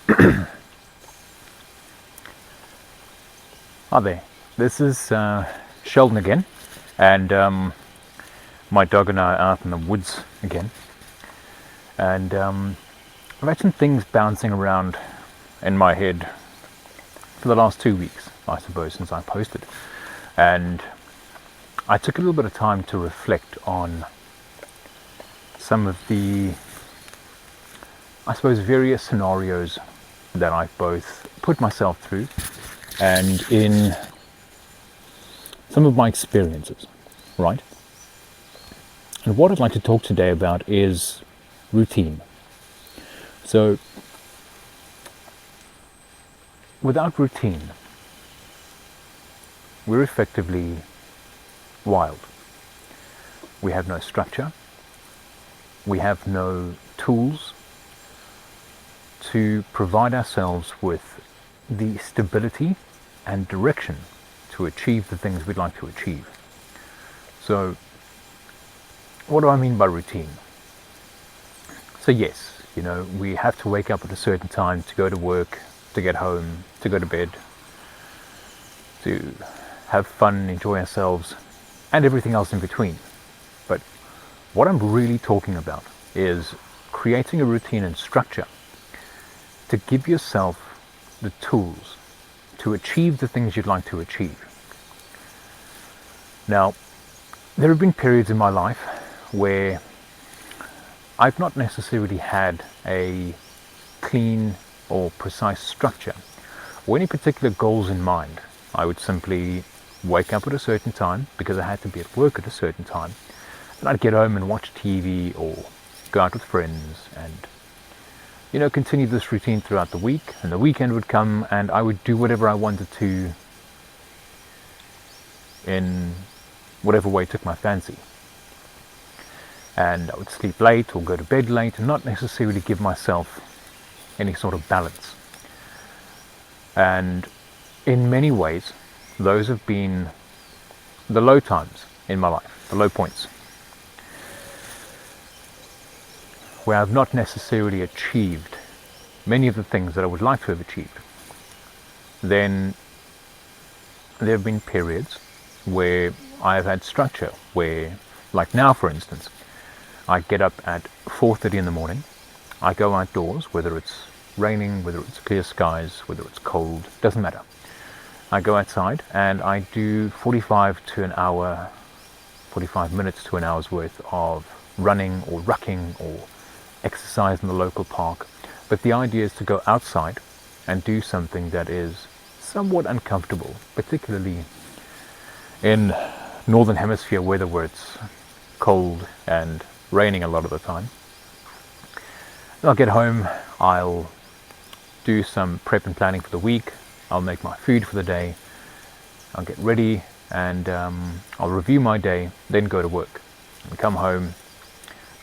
Hi there, this is Sheldon again, and my dog and I are out in the woods again, and I've had some things bouncing around in my head for the last 2 weeks, I suppose, since I posted, and I took a little bit of time to reflect on some of the, I suppose, various scenarios that I've both put myself through and in some of my experiences, right? And what I'd like to talk today about is routine. So, without routine, we're effectively wild. We have no structure, we have no tools to provide ourselves with the stability and direction to achieve the things we'd like to achieve. So, what do I mean by routine? So yes, we have to wake up at a certain time to go to work, to get home, to go to bed, to have fun, enjoy ourselves, and everything else in between. But what I'm really talking about is creating a routine and structure to give yourself the tools to achieve the things you'd like to achieve. Now, there have been periods in my life where I've not necessarily had a clean or precise structure or any particular goals in mind. I would simply wake up at a certain time because I had to be at work at a certain time, and I'd get home and watch TV or go out with friends and continue this routine throughout the week, and the weekend would come and I would do whatever I wanted to in whatever way took my fancy. And I would sleep late or go to bed late and not necessarily give myself any sort of balance. And in many ways, those have been the low times in my life, the low points, where I've not necessarily achieved many of the things that I would like to have achieved. Then there have been periods where I've had structure, where, like now for instance, I get up at 4:30 in the morning, I go outdoors, whether it's raining, whether it's clear skies, whether it's cold, doesn't matter. I go outside and I do 45 minutes to an hour's worth of running or rucking or exercise in the local park. But the idea is to go outside and do something that is somewhat uncomfortable, particularly in northern hemisphere weather where it's cold and raining a lot of the time. Then I'll get home, I'll do some prep and planning for the week, I'll make my food for the day, I'll get ready, and I'll review my day, then go to work. And come home,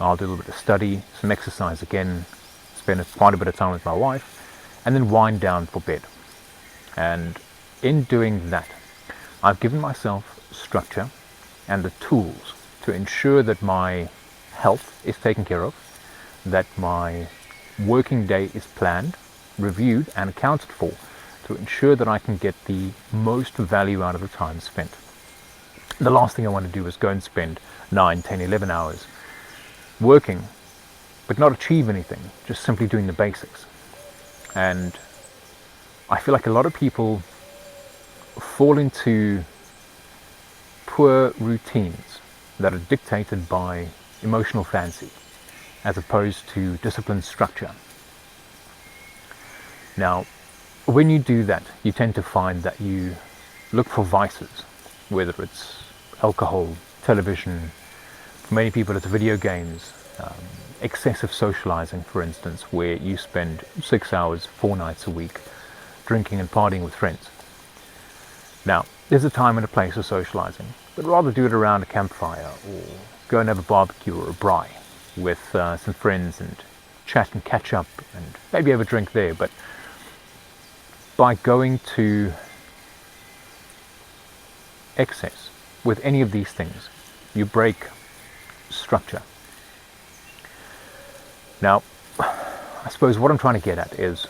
I'll do a little bit of study, some exercise again, spend quite a bit of time with my wife, and then wind down for bed. And in doing that, I've given myself structure and the tools to ensure that my health is taken care of, that my working day is planned, reviewed, and accounted for to ensure that I can get the most value out of the time spent. The last thing I want to do is go and spend 9, 10, 11 hours working but not achieve anything, just simply doing the basics. And I feel like a lot of people fall into poor routines that are dictated by emotional fancy as opposed to disciplined structure. Now, when you do that, you tend to find that you look for vices, whether it's alcohol, television, for many people it's video games, excessive socializing, for instance, where you spend 6 hours, 4 nights a week drinking and partying with friends. Now, there's a time and a place for socializing, but rather do it around a campfire or go and have a barbecue or a braai with some friends and chat and catch up and maybe have a drink there. But by going to excess with any of these things, you break structure. Now, I suppose what I'm trying to get at is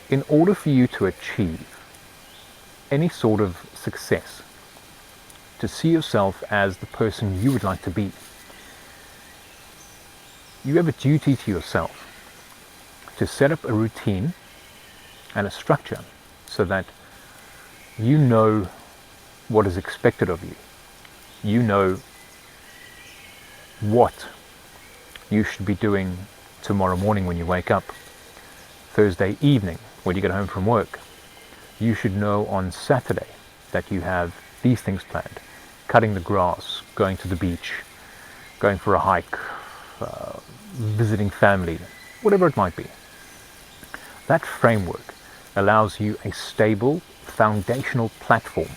in order for you to achieve any sort of success, to see yourself as the person you would like to be, you have a duty to yourself to set up a routine and a structure so that you know what is expected of you. You know what you should be doing tomorrow morning when you wake up, Thursday evening when you get home from work. You should know on Saturday that you have these things planned: cutting the grass, going to the beach, going for a hike, visiting family, whatever it might be. That framework allows you a stable, foundational platform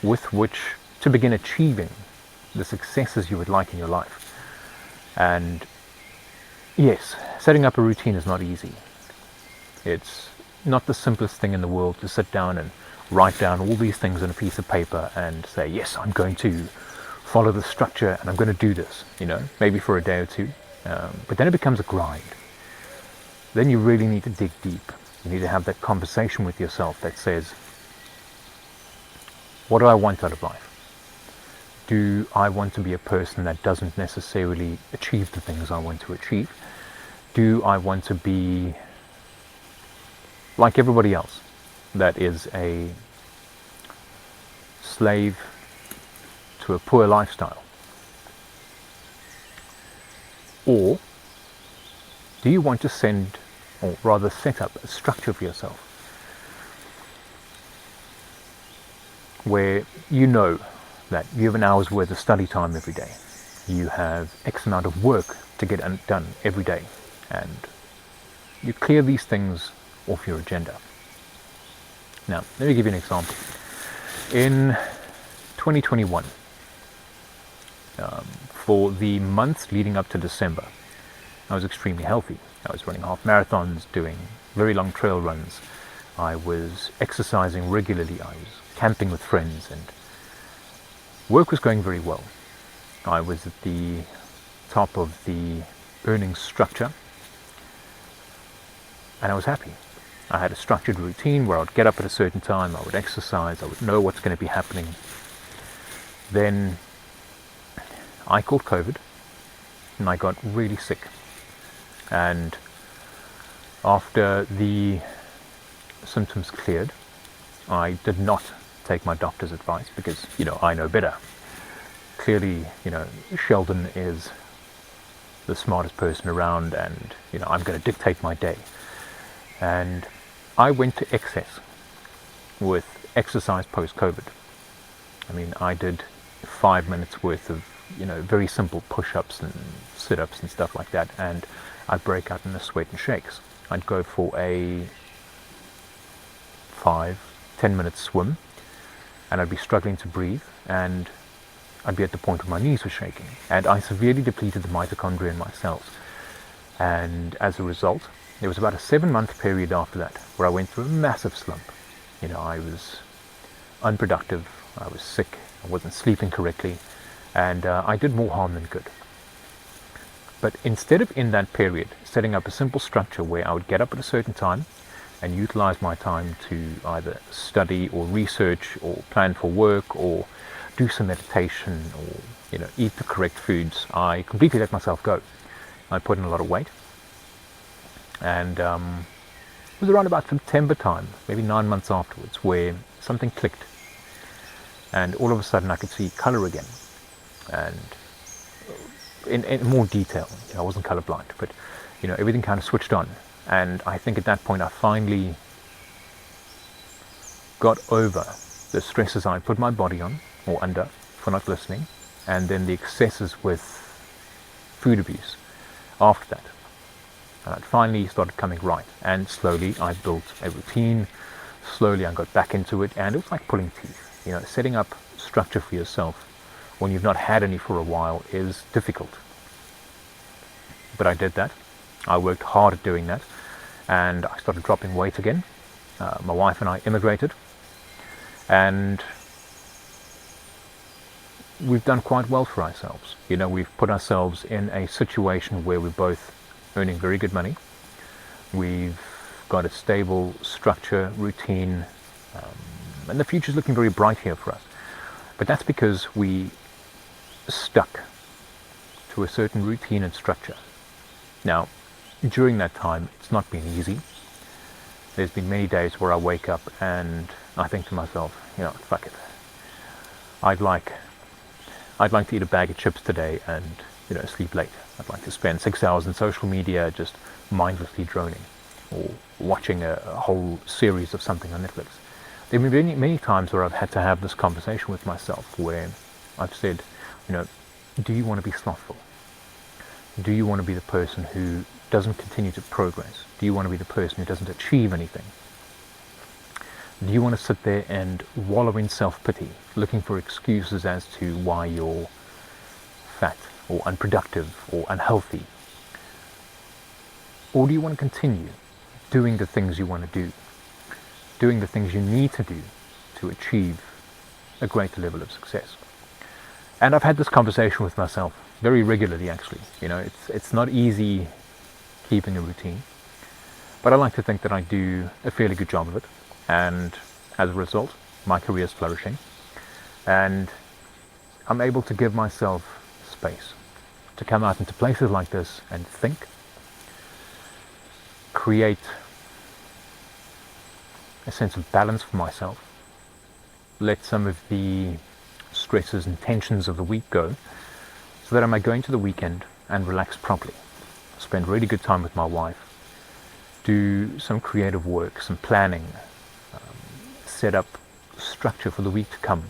with which to begin achieving the successes you would like in your life. And yes, setting up a routine is not easy. It's not the simplest thing in the world to sit down and write down all these things on a piece of paper and say, yes, I'm going to follow the structure and I'm going to do this, maybe for a day or two. But then it becomes a grind. Then you really need to dig deep. You need to have that conversation with yourself that says, what do I want out of life? Do I want to be a person that doesn't necessarily achieve the things I want to achieve? Do I want to be like everybody else, that is a slave to a poor lifestyle? Or do you want to set up a structure for yourself where you know that you have an hour's worth of study time every day, you have X amount of work to get done every day, and you clear these things off your agenda? Now, let me give you an example. In 2021, for the months leading up to December, I was extremely healthy. I was running half marathons, doing very long trail runs. I was exercising regularly. I was camping with friends, and work was going very well. I was at the top of the earnings structure, and I was happy. I had a structured routine where I would get up at a certain time, I would exercise, I would know what's going to be happening. Then I caught COVID, and I got really sick. And after the symptoms cleared, I did not take my doctor's advice because, I know better. Clearly, Sheldon is the smartest person around, and, I'm going to dictate my day. And I went to excess with exercise post-COVID. I mean, I did 5 minutes worth of, very simple push-ups and sit-ups and stuff like that, and I'd break out in a sweat and shakes. I'd go for a 5-10 minute swim, and I'd be struggling to breathe, and I'd be at the point where my knees were shaking, and I severely depleted the mitochondria in my cells. And as a result, there was about a 7-month period after that where I went through a massive slump. I was unproductive, I was sick, I wasn't sleeping correctly, and I did more harm than good. But instead of in that period setting up a simple structure where I would get up at a certain time and utilize my time to either study or research or plan for work or do some meditation or eat the correct foods, I completely let myself go. I put in a lot of weight, and it was around about September time, maybe 9 months afterwards, where something clicked, and all of a sudden I could see color again, and in more detail. I wasn't colorblind, but everything kind of switched on. And I think at that point I finally got over the stresses I put my body on or under for not listening, and then the excesses with food abuse after that. And it finally started coming right, and slowly I built a routine. Slowly I got back into it, and it was like pulling teeth. Setting up structure for yourself when you've not had any for a while is difficult. But I did that. I worked hard at doing that, and I started dropping weight again. My wife and I immigrated, and we've done quite well for ourselves. We've put ourselves in a situation where we're both earning very good money. We've got a stable structure, routine, and the future's looking very bright here for us. But that's because we stuck to a certain routine and structure. Now, during that time, it's not been easy. There's been many days where I wake up and I think to myself, fuck it. I'd like to eat a bag of chips today and, sleep late. I'd like to spend 6 hours in social media just mindlessly droning or watching a whole series of something on Netflix. There have been many times where I've had to have this conversation with myself where I've said, do you want to be slothful? Do you want to be the person who doesn't continue to progress? Do you want to be the person who doesn't achieve anything? Do you want to sit there and wallow in self-pity, looking for excuses as to why you're fat or unproductive or unhealthy? Or do you want to continue doing the things you want to do, doing the things you need to do to achieve a greater level of success? And I've had this conversation with myself very regularly, actually. It's not easy keeping a routine, but I like to think that I do a fairly good job of it. And as a result, my career is flourishing. And I'm able to give myself space to come out into places like this and think, create a sense of balance for myself, let some of the stresses and tensions of the week go, so that I may go into the weekend and relax properly, spend really good time with my wife, do some creative work, some planning, set up structure for the week to come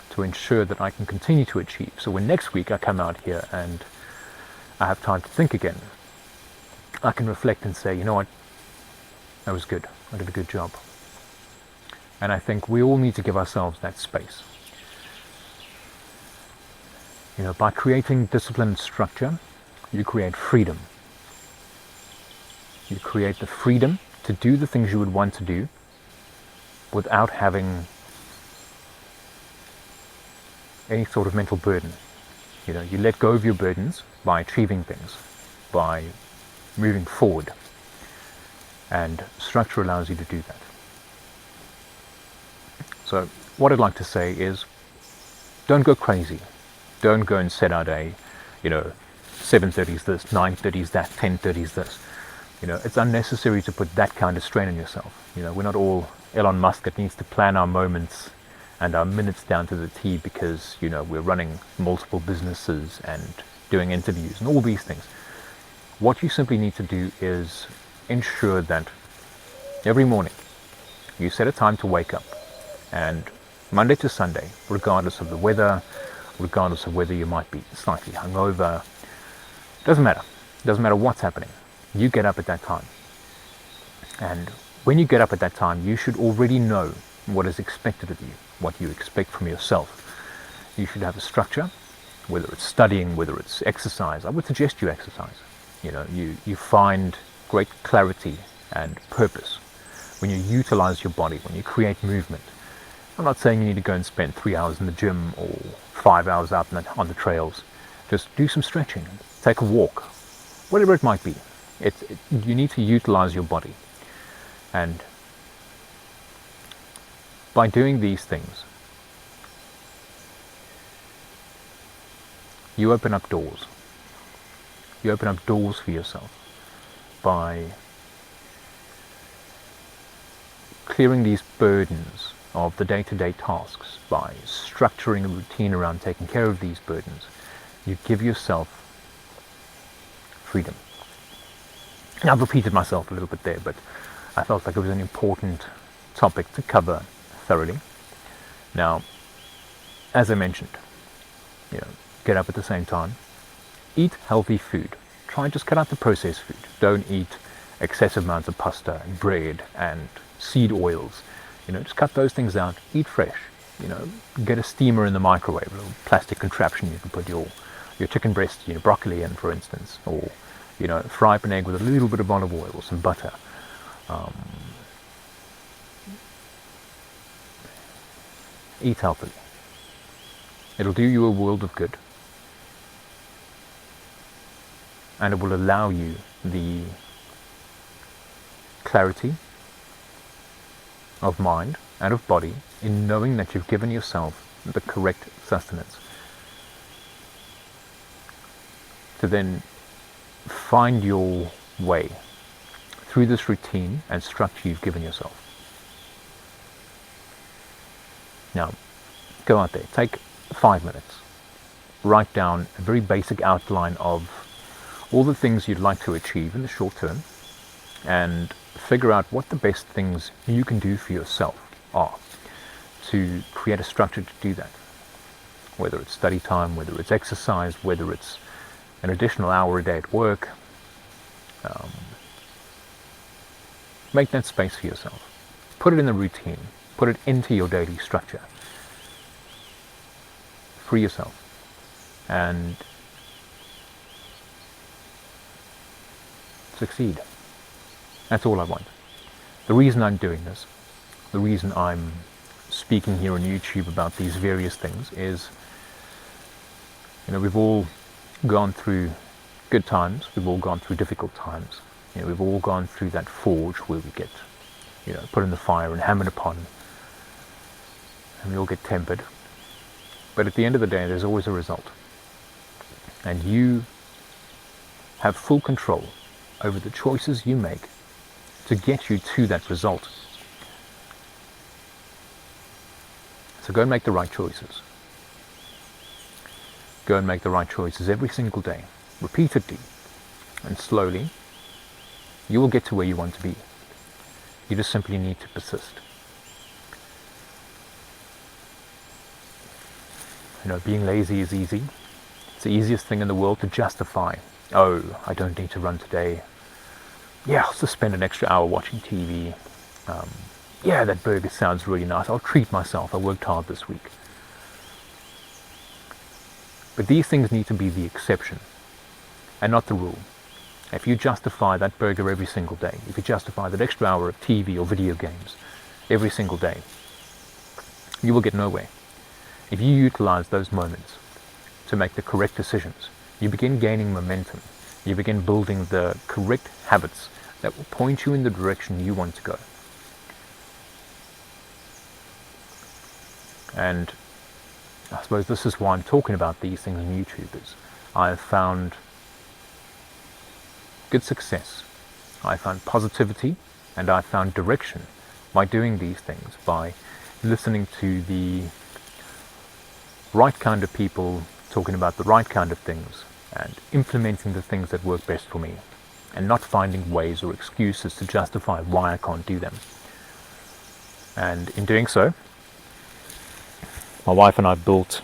to ensure that I can continue to achieve. So when next week I come out here and I have time to think again, I can reflect and say, you know what, that was good, I did a good job. And I think we all need to give ourselves that space. By creating discipline and structure, you create freedom. You create the freedom to do the things you would want to do without having any sort of mental burden. You let go of your burdens by achieving things, by moving forward. And structure allows you to do that. So what I'd like to say is, don't go crazy. Don't go and set out a, 7:30's this, 9:30's that, 10:30's this. It's unnecessary to put that kind of strain on yourself. We're not all Elon Musk that needs to plan our moments and our minutes down to the T because, we're running multiple businesses and doing interviews and all these things. What you simply need to do is ensure that every morning you set a time to wake up, and Monday to Sunday, regardless of the weather, regardless of whether you might be slightly hungover, doesn't matter what's happening, you get up at that time. And when you get up at that time, you should already know what is expected of you, what you expect from yourself. You should have a structure, whether it's studying, whether it's exercise. I would suggest you exercise. You find great clarity and purpose when you utilize your body, when you create movement. I'm not saying you need to go and spend 3 hours in the gym or 5 hours out on the trails. Just do some stretching, take a walk, whatever it might be. You need to utilize your body. And by doing these things, you open up doors. You open up doors for yourself by clearing these burdens of the day-to-day tasks, by structuring a routine around taking care of these burdens. You give yourself freedom. And I've repeated myself a little bit there, but I felt like it was an important topic to cover thoroughly. Now, as I mentioned, get up at the same time, eat healthy food. Try and just cut out the processed food. Don't eat excessive amounts of pasta and bread and seed oils. Just cut those things out. Eat fresh. Get a steamer in the microwave, a little plastic contraption you can put your chicken breast, broccoli in, for instance, or fry up an egg with a little bit of olive oil or some butter. Eat healthily. It'll do you a world of good, and it will allow you the clarity of mind and of body in knowing that you've given yourself the correct sustenance, to then find your way through this routine and structure you've given yourself. Now, go out there, take 5 minutes, write down a very basic outline of all the things you'd like to achieve in the short term, and figure out what the best things you can do for yourself are to create a structure to do that. Whether it's study time, whether it's exercise, whether it's an additional hour a day at work, make that space for yourself. Put it in the routine. Put it into your daily structure. Free yourself. And succeed. That's all I want. The reason I'm doing this, the reason I'm speaking here on YouTube about these various things is, we've all gone through good times, we've all gone through difficult times. We've all gone through that forge where we get, put in the fire and hammered upon, and we all get tempered. But at the end of the day, there's always a result. And you have full control over the choices you make to get you to that result. So go and make the right choices. Go and make the right choices every single day, repeatedly, and slowly, you will get to where you want to be. You just simply need to persist. Being lazy is easy. It's the easiest thing in the world to justify. Oh, I don't need to run today. Yeah, I'll just spend an extra hour watching TV. Yeah, that burger sounds really nice. I'll treat myself. I worked hard this week. But these things need to be the exception and not the rule. If you justify that burger every single day, if you justify that extra hour of TV or video games every single day, you will get nowhere. If you utilize those moments to make the correct decisions, you begin gaining momentum. You begin building the correct habits that will point you in the direction you want to go. And I suppose this is why I'm talking about these things on YouTube, is I have found good success. I found positivity and I found direction by doing these things, by listening to the right kind of people talking about the right kind of things and implementing the things that work best for me, and not finding ways or excuses to justify why I can't do them. And in doing so, my wife and I built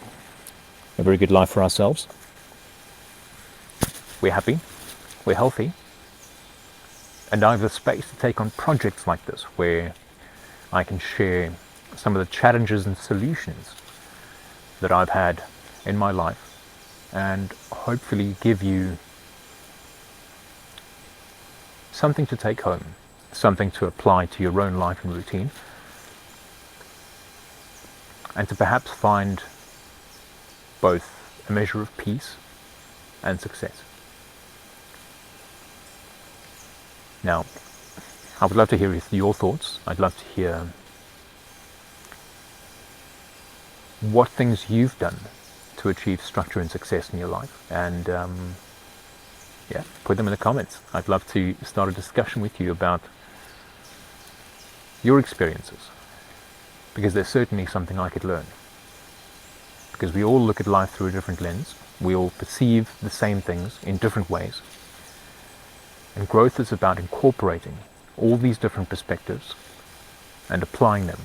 a very good life for ourselves. We're happy, we're healthy, and I have the space to take on projects like this where I can share some of the challenges and solutions that I've had in my life, and hopefully give you something to take home, something to apply to your own life and routine, and to perhaps find both a measure of peace and success. Now, I would love to hear your thoughts. I'd love to hear what things you've done to achieve structure and success in your life, and put them in the comments. I'd love to start a discussion with you about your experiences, because there's certainly something I could learn. Because we all look at life through a different lens, we all perceive the same things in different ways, and growth is about incorporating all these different perspectives and applying them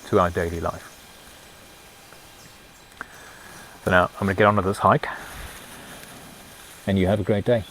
to our daily life. So now I'm going to get onto this hike, and you have a great day.